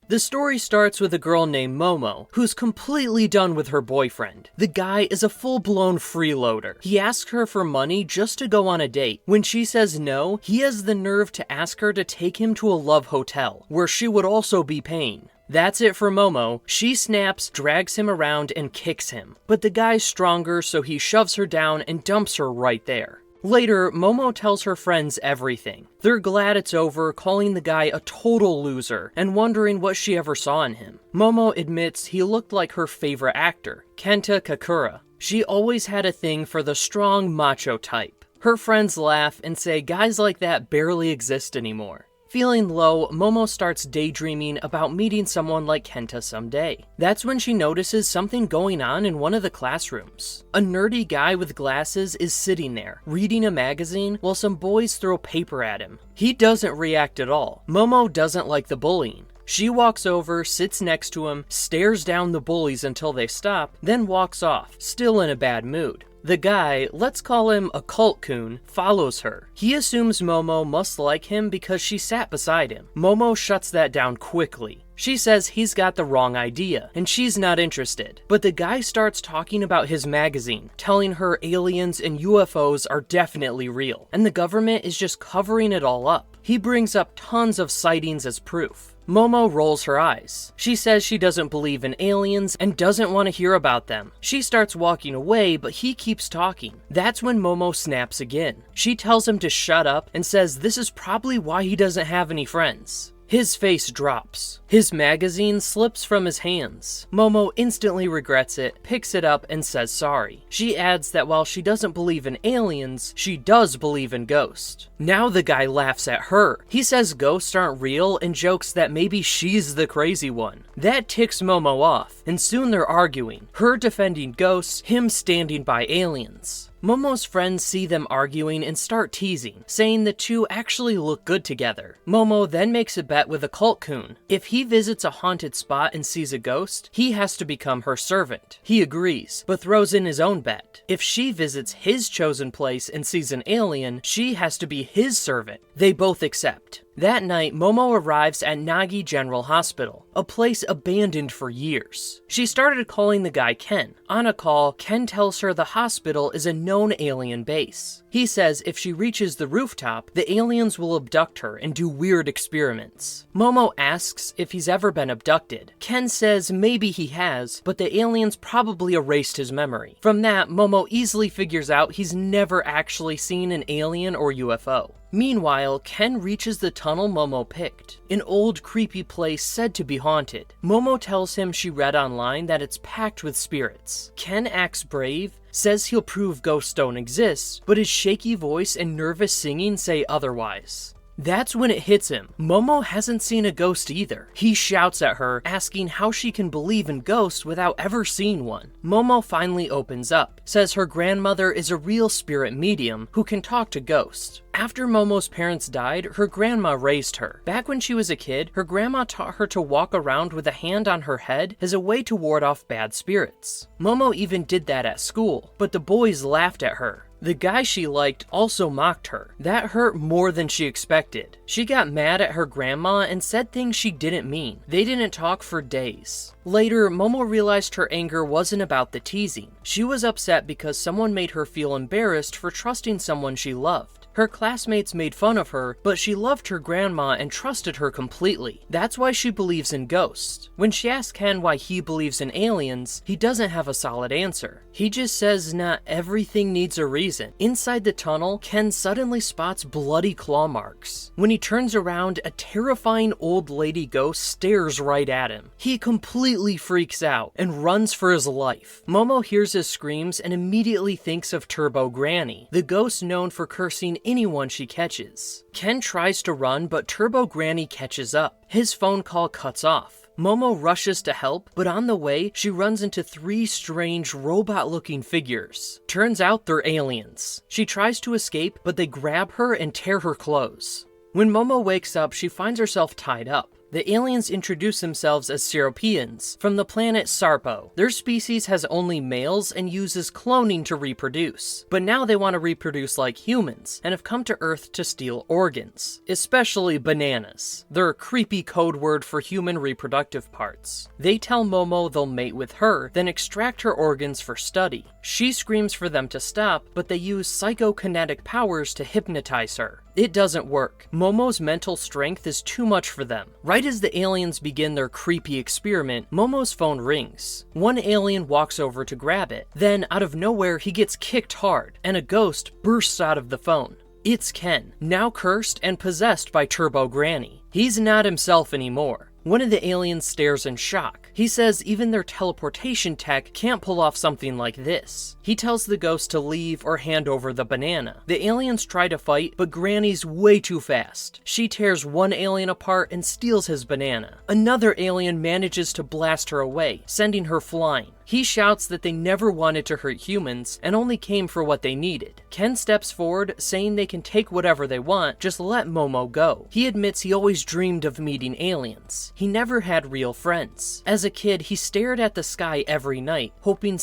The story starts with a girl named Momo, who's completely done with her boyfriend. The guy is a full-blown freeloader. He asks her for money just to go on a date. When she says no, he has the nerve to ask her to take him to a love hotel, where she would also be paying. That's it for Momo. She snaps, drags him around, and kicks him. But the guy's stronger, so he shoves her down and dumps her right there. Later, Momo tells her friends everything. They're glad it's over, calling the guy a total loser, and wondering what she ever saw in him. Momo admits he looked like her favorite actor, Kenta Kakura. She always had a thing for the strong, macho type. Her friends laugh and say guys like that barely exist anymore. Feeling low, Momo starts daydreaming about meeting someone like Kenta someday. That's when she notices something going on in one of the classrooms. A nerdy guy with glasses is sitting there, reading a magazine, while some boys throw paper at him. He doesn't react at all. Momo doesn't like the bullying. She walks over, sits next to him, stares down the bullies until they stop, then walks off, still in a bad mood. The guy, let's call him a cult coon, follows her. He assumes Momo must like him because she sat beside him. Momo shuts that down quickly. She says he's got the wrong idea, and she's not interested. But the guy starts talking about his magazine, telling her aliens and UFOs are definitely real, and the government is just covering it all up. He brings up tons of sightings as proof. Momo rolls her eyes. She says she doesn't believe in aliens and doesn't want to hear about them. She starts walking away, but he keeps talking. That's when Momo snaps again. She tells him to shut up and says this is probably why he doesn't have any friends. His face drops. His magazine slips from his hands. Momo instantly regrets it, picks it up, and says sorry. She adds that while she doesn't believe in aliens, she does believe in ghosts. Now the guy laughs at her. He says ghosts aren't real and jokes that maybe she's the crazy one. That ticks Momo off, and soon they're arguing. Her defending ghosts, him standing by aliens. Momo's friends see them arguing and start teasing, saying the two actually look good together. Momo then makes a bet with a cult coon. If he visits a haunted spot and sees a ghost, he has to become her servant. He agrees, but throws in his own bet. If she visits his chosen place and sees an alien, she has to be his servant. They both accept. That night, Momo arrives at Nagi General Hospital, a place abandoned for years. She started calling the guy Ken. On a call, Ken tells her the hospital is a known alien base. He says if she reaches the rooftop, the aliens will abduct her and do weird experiments. Momo asks if he's ever been abducted. Ken says maybe he has, but the aliens probably erased his memory. From that, Momo easily figures out he's never actually seen an alien or UFO. Meanwhile, Ken reaches the tunnel Momo picked, an old creepy place said to be haunted. Momo tells him she read online that it's packed with spirits. Ken acts brave, says he'll prove ghosts don't exist, but his shaky voice and nervous singing say otherwise. That's when it hits him. Momo hasn't seen a ghost either. He shouts at her, asking how she can believe in ghosts without ever seeing one. Momo finally opens up, says her grandmother is a real spirit medium who can talk to ghosts. After Momo's parents died, her grandma raised her. Back when she was a kid, her grandma taught her to walk around with a hand on her head as a way to ward off bad spirits. Momo even did that at school, but the boys laughed at her. The guy she liked also mocked her. That hurt more than she expected. She got mad at her grandma and said things she didn't mean. They didn't talk for days. Later, Momo realized her anger wasn't about the teasing. She was upset because someone made her feel embarrassed for trusting someone she loved. Her classmates made fun of her, but she loved her grandma and trusted her completely. That's why she believes in ghosts. When she asks Ken why he believes in aliens, he doesn't have a solid answer. He just says not everything needs a reason. Inside the tunnel, Ken suddenly spots bloody claw marks. When he turns around, a terrifying old lady ghost stares right at him. He completely freaks out and runs for his life. Momo hears his screams and immediately thinks of Turbo Granny, the ghost known for cursing anyone she catches. Ken tries to run, but Turbo Granny catches up. His phone call cuts off. Momo rushes to help, but on the way, she runs into 3 strange robot-looking figures. Turns out they're aliens. She tries to escape, but they grab her and tear her clothes. When Momo wakes up, she finds herself tied up. The aliens introduce themselves as Seropians from the planet Sarpo. Their species has only males and uses cloning to reproduce, but now they want to reproduce like humans and have come to Earth to steal organs, especially bananas. They're a creepy code word for human reproductive parts. They tell Momo they'll mate with her, then extract her organs for study. She screams for them to stop, but they use psychokinetic powers to hypnotize her. It doesn't work. Momo's mental strength is too much for them. Right as the aliens begin their creepy experiment, Momo's phone rings. One alien walks over to grab it. Then, out of nowhere, he gets kicked hard, and a ghost bursts out of the phone. It's Ken, now cursed and possessed by Turbo Granny. He's not himself anymore. One of the aliens stares in shock. He says even their teleportation tech can't pull off something like this. He tells the ghost to leave or hand over the banana. The aliens try to fight, but Granny's way too fast. She tears one alien apart and steals his banana. Another alien manages to blast her away, sending her flying. He shouts that they never wanted to hurt humans and only came for what they needed. Ken steps forward, saying they can take whatever they want, just let Momo go. He admits he always dreamed of meeting aliens. He never had real friends. As a kid, he stared at the sky every night, hoping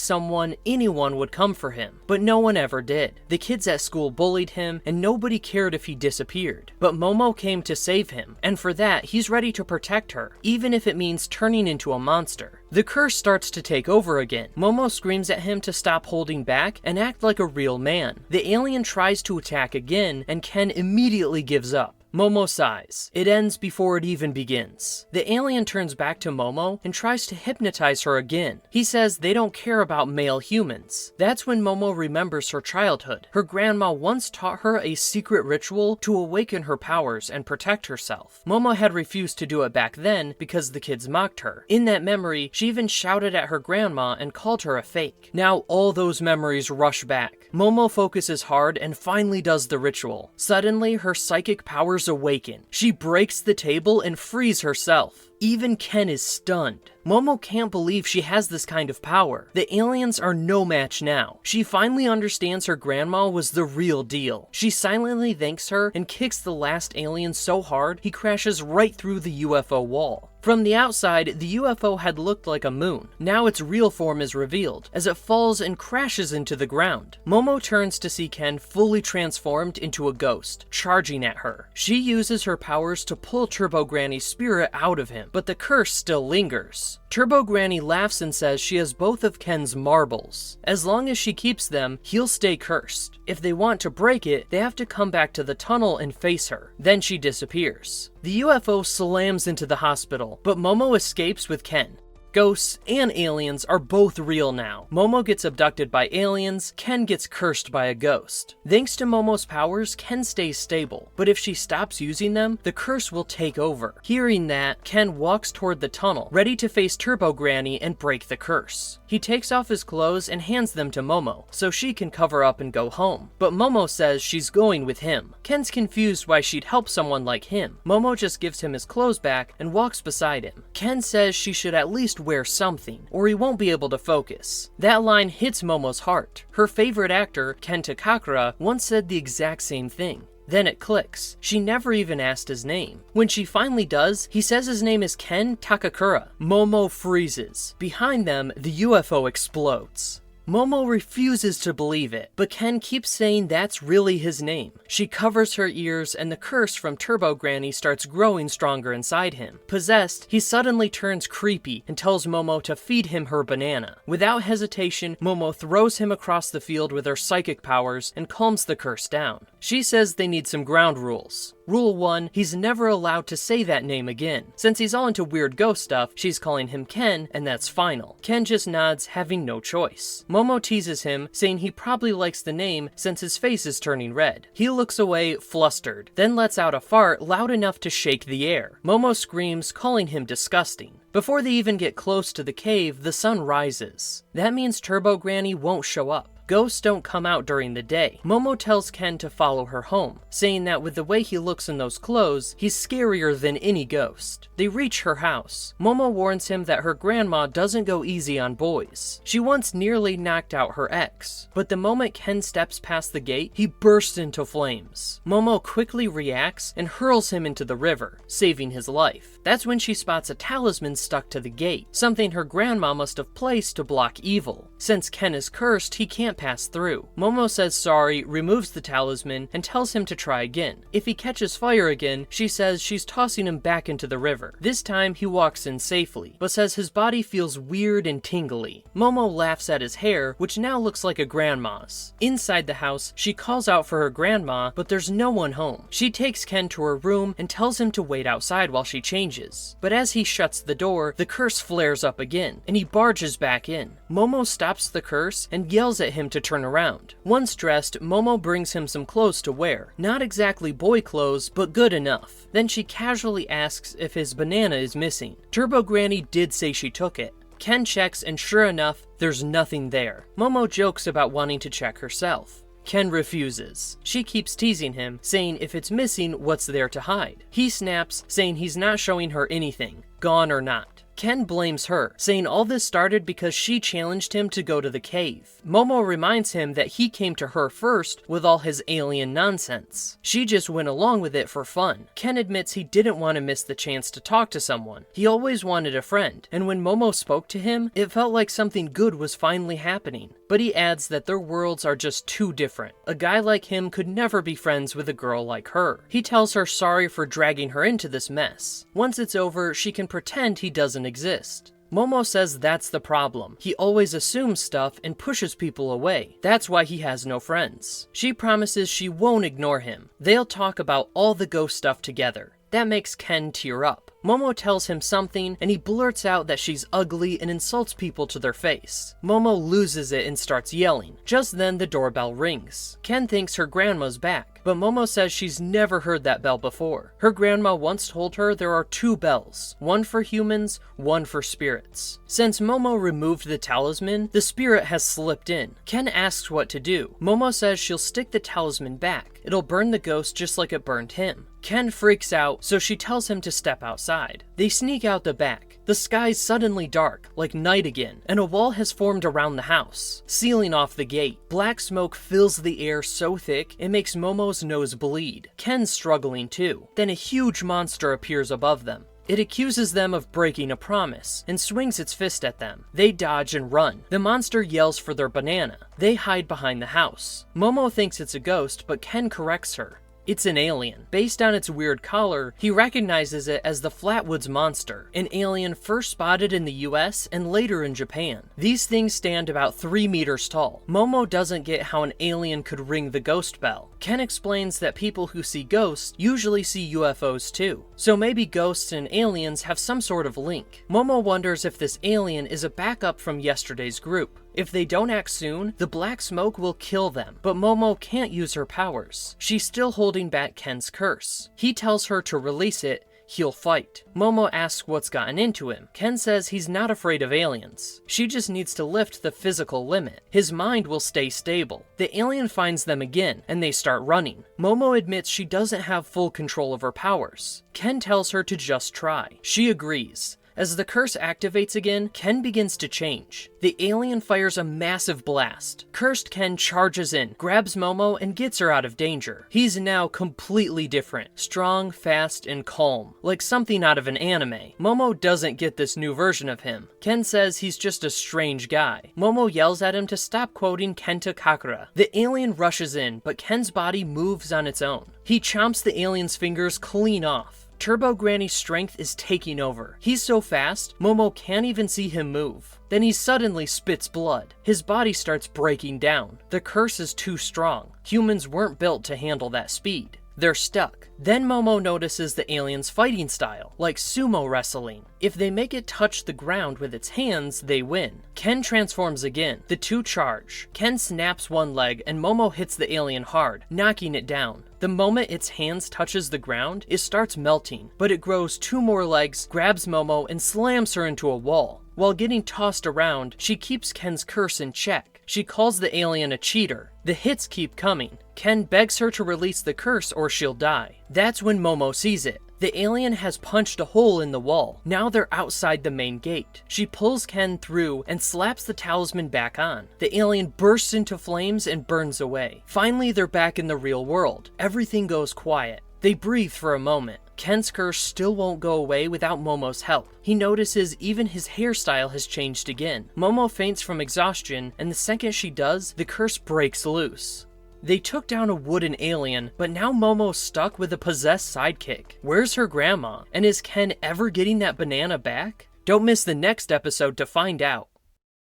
anyone would come for him, but no one ever did. The kids at school bullied him, and nobody cared if he disappeared. But Momo came to save him, and for that, he's ready to protect her, even if it means turning into a monster. The curse starts to take over again. Momo screams at him to stop holding back and act like a real man. The alien tries to attack again, and Ken immediately gives up. Momo sighs. It ends before it even begins. The alien turns back to Momo and tries to hypnotize her again. He says they don't care about male humans. That's when Momo remembers her childhood. Her grandma once taught her a secret ritual to awaken her powers and protect herself. Momo had refused to do it back then because the kids mocked her. In that memory, she even shouted at her grandma and called her a fake. Now all those memories rush back. Momo focuses hard and finally does the ritual. Suddenly, her psychic powers awaken. She breaks the table and frees herself. Even Ken is stunned. Momo can't believe she has this kind of power. The aliens are no match now. She finally understands her grandma was the real deal. She silently thanks her and kicks the last alien so hard he crashes right through the UFO wall. From the outside, the UFO had looked like a moon. Now its real form is revealed, as it falls and crashes into the ground. Momo turns to see Ken fully transformed into a ghost, charging at her. She uses her powers to pull Turbo Granny's spirit out of him, but the curse still lingers. Turbo Granny laughs and says she has both of Ken's marbles. As long as she keeps them, he'll stay cursed. If they want to break it, they have to come back to the tunnel and face her. Then she disappears. The UFO slams into the hospital, but Momo escapes with Ken. Ghosts and aliens are both real now. Momo gets abducted by aliens, Ken gets cursed by a ghost. Thanks to Momo's powers, Ken stays stable, but if she stops using them, the curse will take over. Hearing that, Ken walks toward the tunnel, ready to face Turbo Granny and break the curse. He takes off his clothes and hands them to Momo, so she can cover up and go home. But Momo says she's going with him. Ken's confused why she'd help someone like him. Momo just gives him his clothes back and walks beside him. Ken says she should at least wear something, or he won't be able to focus. That line hits Momo's heart. Her favorite actor, Ken Takakura, once said the exact same thing. Then it clicks. She never even asked his name. When she finally does, he says his name is Ken Takakura. Momo freezes. Behind them, the UFO explodes. Momo refuses to believe it, but Ken keeps saying that's really his name. She covers her ears, and the curse from Turbo Granny starts growing stronger inside him. Possessed, he suddenly turns creepy and tells Momo to feed him her banana. Without hesitation, Momo throws him across the field with her psychic powers and calms the curse down. She says they need some ground rules. Rule 1, he's never allowed to say that name again. Since he's all into weird ghost stuff, she's calling him Ken, and that's final. Ken just nods, having no choice. Momo teases him, saying he probably likes the name since his face is turning red. He looks away, flustered, then lets out a fart loud enough to shake the air. Momo screams, calling him disgusting. Before they even get close to the cave, the sun rises. That means Turbo Granny won't show up. Ghosts don't come out during the day. Momo tells Ken to follow her home, saying that with the way he looks in those clothes, he's scarier than any ghost. They reach her house. Momo warns him that her grandma doesn't go easy on boys. She once nearly knocked out her ex, but the moment Ken steps past the gate, he bursts into flames. Momo quickly reacts and hurls him into the river, saving his life. That's when she spots a talisman stuck to the gate, something her grandma must have placed to block evil. Since Ken is cursed, he can't pass through. Momo says sorry, removes the talisman, and tells him to try again. If he catches fire again, she says she's tossing him back into the river. This time, he walks in safely, but says his body feels weird and tingly. Momo laughs at his hair, which now looks like a grandma's. Inside the house, she calls out for her grandma, but there's no one home. She takes Ken to her room and tells him to wait outside while she changes. But as he shuts the door, the curse flares up again, and he barges back in. Momo stops the curse and yells at him to turn around. Once dressed, Momo brings him some clothes to wear. Not exactly boy clothes, but good enough. Then she casually asks if his banana is missing. Turbo Granny did say she took it. Ken checks, and sure enough, there's nothing there. Momo jokes about wanting to check herself. Ken refuses. She keeps teasing him, saying if it's missing, what's there to hide? He snaps, saying he's not showing her anything, gone or not. Ken blames her, saying all this started because she challenged him to go to the cave. Momo reminds him that he came to her first with all his alien nonsense. She just went along with it for fun. Ken admits he didn't want to miss the chance to talk to someone. He always wanted a friend, and when Momo spoke to him, it felt like something good was finally happening. But he adds that their worlds are just too different. A guy like him could never be friends with a girl like her. He tells her sorry for dragging her into this mess. Once it's over, she can pretend he doesn't exist. Momo says that's the problem. He always assumes stuff and pushes people away. That's why he has no friends. She promises she won't ignore him. They'll talk about all the ghost stuff together. That makes Ken tear up. Momo tells him something, and he blurts out that she's ugly and insults people to their face. Momo loses it and starts yelling. Just then, the doorbell rings. Ken thinks her grandma's back, but Momo says she's never heard that bell before. Her grandma once told her there are 2 bells, one for humans, one for spirits. Since Momo removed the talisman, the spirit has slipped in. Ken asks what to do. Momo says she'll stick the talisman back. It'll burn the ghost just like it burned him. Ken freaks out, so she tells him to step outside. They sneak out the back. The sky's suddenly dark, like night again, and a wall has formed around the house, sealing off the gate. Black smoke fills the air so thick, it makes Momo's nose bleed. Ken's struggling too. Then a huge monster appears above them. It accuses them of breaking a promise, and swings its fist at them. They dodge and run. The monster yells for their banana. They hide behind the house. Momo thinks it's a ghost, but Ken corrects her. It's an alien. Based on its weird collar, he recognizes it as the Flatwoods Monster, an alien first spotted in the US and later in Japan. These things stand about 3 meters tall. Momo doesn't get how an alien could ring the ghost bell. Ken explains that people who see ghosts usually see UFOs too, so maybe ghosts and aliens have some sort of link. Momo wonders if this alien is a backup from yesterday's group. If they don't act soon, the black smoke will kill them, but Momo can't use her powers. She's still holding back Ken's curse. He tells her to release it, he'll fight. Momo asks what's gotten into him. Ken says he's not afraid of aliens. She just needs to lift the physical limit. His mind will stay stable. The alien finds them again, and they start running. Momo admits she doesn't have full control of her powers. Ken tells her to just try. She agrees. As the curse activates again, Ken begins to change. The alien fires a massive blast. Cursed Ken charges in, grabs Momo, and gets her out of danger. He's now completely different. Strong, fast, and calm. Like something out of an anime. Momo doesn't get this new version of him. Ken says he's just a strange guy. Momo yells at him to stop quoting Kenta Kakura. The alien rushes in, but Ken's body moves on its own. He chomps the alien's fingers clean off. Turbo Granny's strength is taking over. He's so fast, Momo can't even see him move. Then he suddenly spits blood. His body starts breaking down. The curse is too strong. Humans weren't built to handle that speed. They're stuck. Then Momo notices the alien's fighting style, like sumo wrestling. If they make it touch the ground with its hands, they win. Ken transforms again. The two charge. Ken snaps one leg and Momo hits the alien hard, knocking it down. The moment its hands touches the ground, it starts melting, but it grows 2 more legs, grabs Momo, and slams her into a wall. While getting tossed around, she keeps Ken's curse in check. She calls the alien a cheater. The hits keep coming. Ken begs her to release the curse or she'll die. That's when Momo sees it. The alien has punched a hole in the wall. Now they're outside the main gate. She pulls Ken through and slaps the talisman back on. The alien bursts into flames and burns away. Finally, they're back in the real world. Everything goes quiet. They breathe for a moment. Ken's curse still won't go away without Momo's help. He notices even his hairstyle has changed again. Momo faints from exhaustion, and the second she does, the curse breaks loose. They took down a wooden alien, but now Momo's stuck with a possessed sidekick. Where's her grandma? And is Ken ever getting that banana back? Don't miss the next episode to find out.